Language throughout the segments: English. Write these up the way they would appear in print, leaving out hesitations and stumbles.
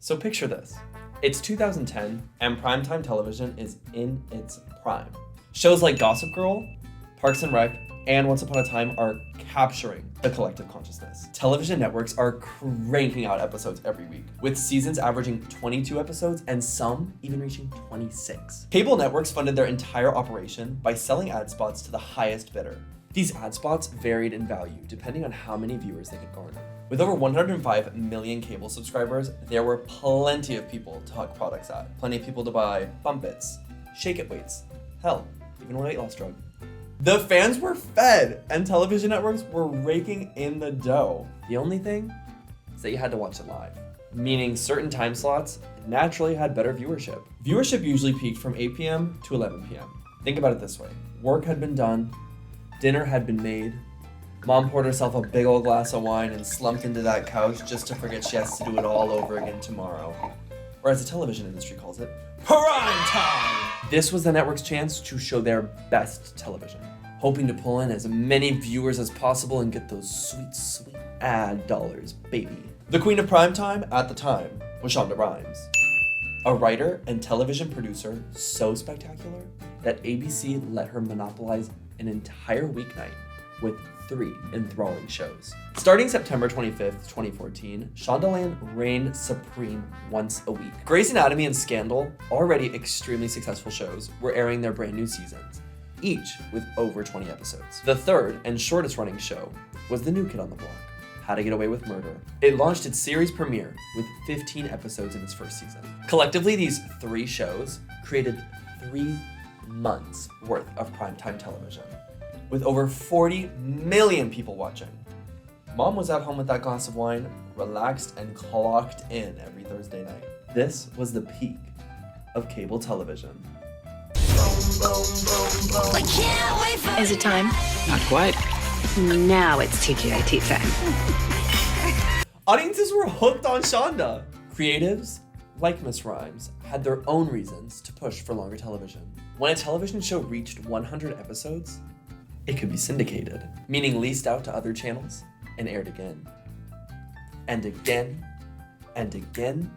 So picture this. It's 2010 and primetime television is in its prime. Shows like Gossip Girl, Parks and Rec, and Once Upon a Time are capturing the collective consciousness. Television networks are cranking out episodes every week, with seasons averaging 22 episodes and some even reaching 26. Cable networks funded their entire operation by selling ad spots to the highest bidder. These ad spots varied in value depending on how many viewers they could garner. With over 105 million cable subscribers, there were plenty of people to huck products at. Plenty of people to buy Bump Its, Shake It weights, hell, even a weight loss drug. The fans were fed, and television networks were raking in the dough. The only thing is that you had to watch it live, meaning certain time slots naturally had better viewership. Viewership usually peaked from 8 p.m. to 11 p.m. Think about it this way. Work had been done, dinner had been made, mom poured herself a big old glass of wine and slumped into that couch just to forget she has to do it all over again tomorrow. Or as the television industry calls it, prime time! This was the network's chance to show their best television, hoping to pull in as many viewers as possible and get those sweet, sweet ad dollars, baby. The queen of primetime at the time was Shonda Rhimes, a writer and television producer so spectacular that ABC let her monopolize an entire weeknight with 3 enthralling shows. Starting September 25th, 2014, Shondaland reigned supreme once a week. Grey's Anatomy and Scandal, already extremely successful shows, were airing their brand new seasons, each with over 20 episodes. The third and shortest running show was The New Kid on the Block, How to Get Away with Murder. It launched its series premiere with 15 episodes in its first season. Collectively, these 3 shows created 3 months worth of primetime television, with over 40 million people watching. Mom was at home with that glass of wine, relaxed and clocked in every Thursday night. This was the peak of cable television. Is it time? Not quite. Now it's TGIT time. Audiences were hooked on Shonda. Creatives, like Miss Rhimes, had their own reasons to push for longer television. When a television show reached 100 episodes, it could be syndicated, meaning leased out to other channels and aired again. And again, and again,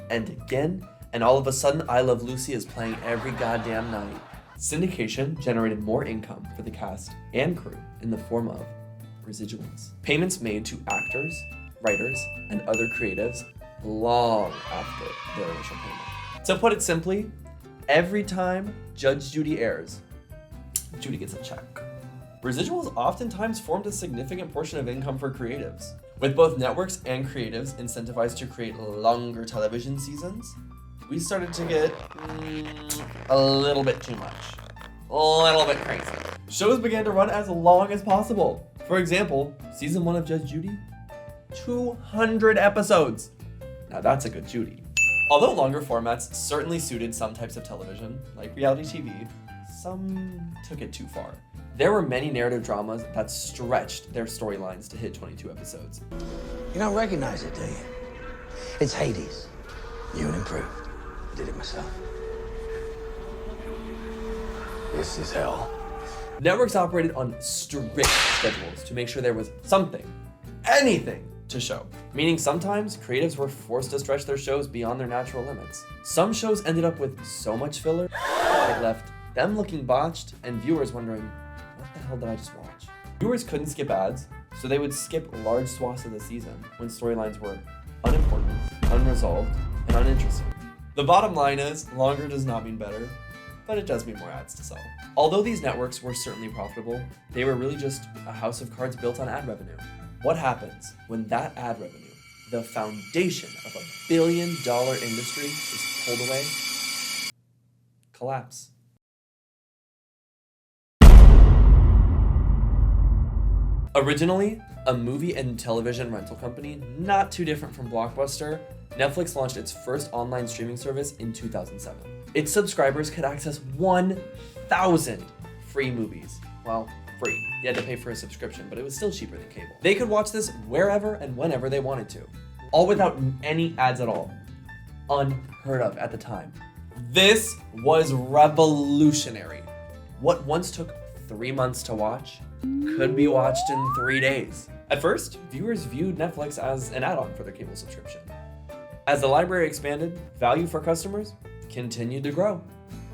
and again, and all of a sudden I Love Lucy is playing every goddamn night. Syndication generated more income for the cast and crew in the form of residuals. Payments made to actors, writers, and other creatives long after their initial payment. To put it simply, every time Judge Judy airs, Judy gets a check. Residuals oftentimes formed a significant portion of income for creatives. With both networks and creatives incentivized to create longer television seasons, we started to get a little bit too much. A little bit crazy. Shows began to run as long as possible. For example, season 1 of Judge Judy, 200 episodes. Now that's a good Judy. Although longer formats certainly suited some types of television, like reality TV, some took it too far. There were many narrative dramas that stretched their storylines to hit 22 episodes. You don't recognize it, do you? It's Hades. New and improved. I did it myself. This is hell. Networks operated on strict schedules to make sure there was something, anything, to show. Meaning sometimes creatives were forced to stretch their shows beyond their natural limits. Some shows ended up with so much filler that it left them looking botched and viewers wondering, what the hell did I just watch? Viewers couldn't skip ads, so they would skip large swaths of the season when storylines were unimportant, unresolved, and uninteresting. The bottom line is, longer does not mean better, but it does mean more ads to sell. Although these networks were certainly profitable, they were really just a house of cards built on ad revenue. What happens when that ad revenue, the foundation of a billion-dollar industry, is pulled away? Collapse. Originally, a movie and television rental company not too different from Blockbuster, Netflix launched its first online streaming service in 2007. Its subscribers could access 1,000 free movies. Well, free. You had to pay for a subscription, but it was still cheaper than cable. They could watch this wherever and whenever they wanted to, all without any ads at all. Unheard of at the time. This was revolutionary. What once took 3 months to watch could be watched in 3 days. At first, viewers viewed Netflix as an add-on for their cable subscription. As the library expanded, value for customers continued to grow,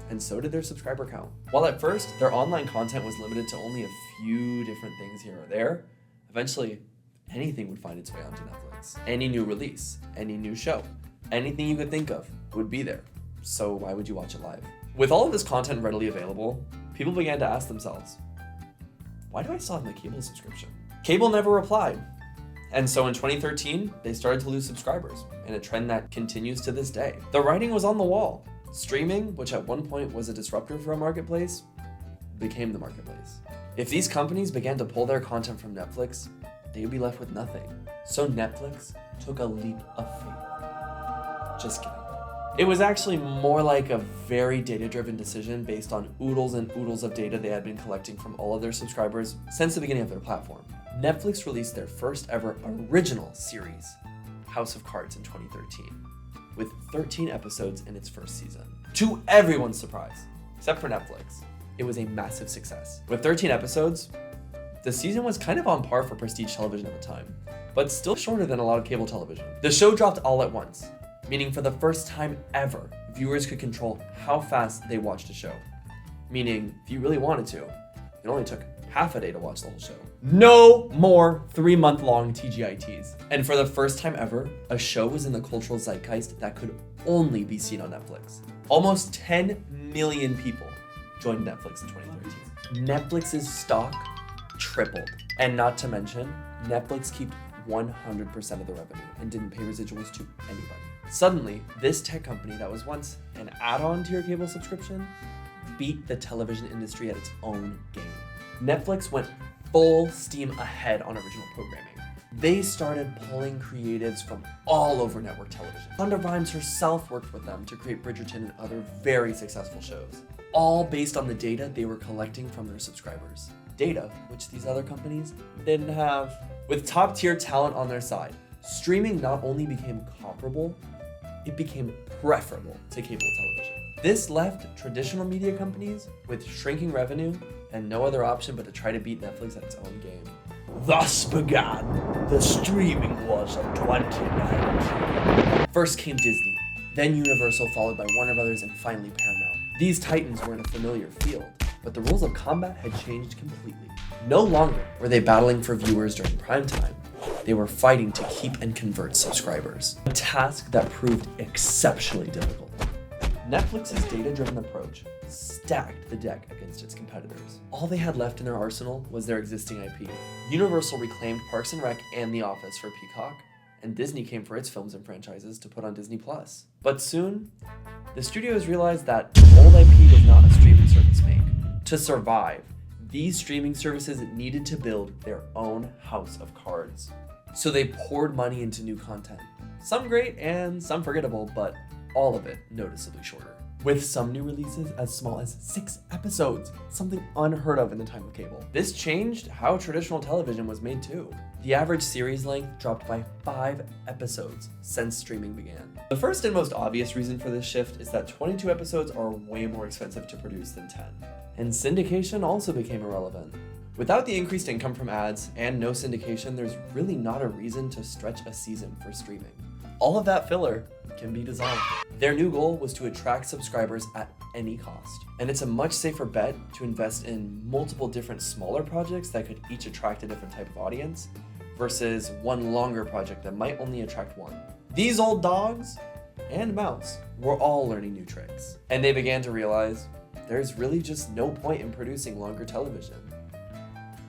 and so did their subscriber count. While at first, their online content was limited to only a few different things here or there, eventually, anything would find its way onto Netflix. Any new release, any new show, anything you could think of would be there. So why would you watch it live? With all of this content readily available, people began to ask themselves, why do I still have my cable subscription? Cable never replied. And so in 2013, they started to lose subscribers, in a trend that continues to this day. The writing was on the wall. Streaming, which at one point was a disruptor for a marketplace, became the marketplace. If these companies began to pull their content from Netflix, they would be left with nothing. So Netflix took a leap of faith. Just kidding. It was actually more like a very data-driven decision based on oodles and oodles of data they had been collecting from all of their subscribers since the beginning of their platform. Netflix released their first ever original series, House of Cards, in 2013, with 13 episodes in its first season. To everyone's surprise, except for Netflix, it was a massive success. With 13 episodes, the season was kind of on par for prestige television at the time, but still shorter than a lot of cable television. The show dropped all at once, meaning for the first time ever, viewers could control how fast they watched a show. Meaning, if you really wanted to, it only took half a day to watch the whole show. No more 3-month-long TGITs. And for the first time ever, a show was in the cultural zeitgeist that could only be seen on Netflix. Almost 10 million people joined Netflix in 2013. Netflix's stock tripled. And not to mention, Netflix kept 100% of the revenue and didn't pay residuals to anybody. Suddenly, this tech company that was once an add-on to your cable subscription beat the television industry at its own game. Netflix went full steam ahead on original programming. They started pulling creatives from all over network television. Shonda Rhimes herself worked with them to create Bridgerton and other very successful shows, all based on the data they were collecting from their subscribers. Data which these other companies didn't have. With top-tier talent on their side, streaming not only became comparable, it became preferable to cable television. This left traditional media companies with shrinking revenue and no other option but to try to beat Netflix at its own game. Thus began the streaming wars of 2019. First came Disney, then Universal, followed by Warner Brothers, and finally Paramount. These titans were in a familiar field, but the rules of combat had changed completely. No longer were they battling for viewers during prime time. They were fighting to keep and convert subscribers, a task that proved exceptionally difficult. Netflix's data-driven approach stacked the deck against its competitors. All they had left in their arsenal was their existing IP. Universal reclaimed Parks and Rec and The Office for Peacock, and Disney came for its films and franchises to put on Disney+. But soon, the studios realized that old IP does not a streaming service make. To survive, these streaming services needed to build their own house of cards. So they poured money into new content. Some great and some forgettable, but all of it noticeably shorter. With some new releases as small as 6 episodes, something unheard of in the time of cable. This changed how traditional television was made too. The average series length dropped by 5 episodes since streaming began. The first and most obvious reason for this shift is that 22 episodes are way more expensive to produce than 10. And syndication also became irrelevant. Without the increased income from ads and no syndication, there's really not a reason to stretch a season for streaming. All of that filler can be dissolved. Their new goal was to attract subscribers at any cost. And it's a much safer bet to invest in multiple different smaller projects that could each attract a different type of audience versus one longer project that might only attract one. These old dogs and mouse were all learning new tricks. And they began to realize there's really just no point in producing longer television.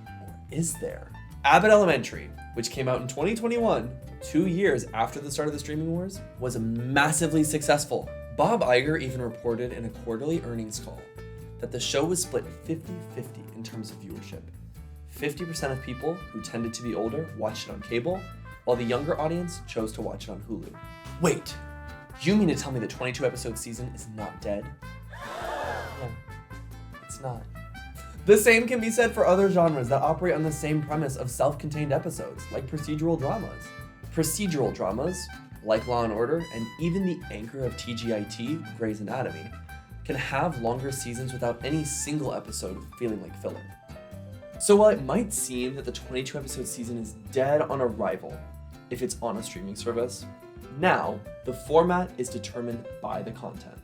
Or is there? Abbott Elementary, which came out in 2021, 2 years after the start of the streaming wars, was massively successful. Bob Iger even reported in a quarterly earnings call that the show was split 50-50 in terms of viewership. 50% of people who tended to be older watched it on cable, while the younger audience chose to watch it on Hulu. Wait, you mean to tell me the 22-episode season is not dead? Yeah, it's not. The same can be said for other genres that operate on the same premise of self-contained episodes, like procedural dramas. Procedural dramas, like Law & Order, and even the anchor of TGIT, Grey's Anatomy, can have longer seasons without any single episode feeling like filler. So while it might seem that the 22-episode season is dead on arrival if it's on a streaming service, Now, the format is determined by the content.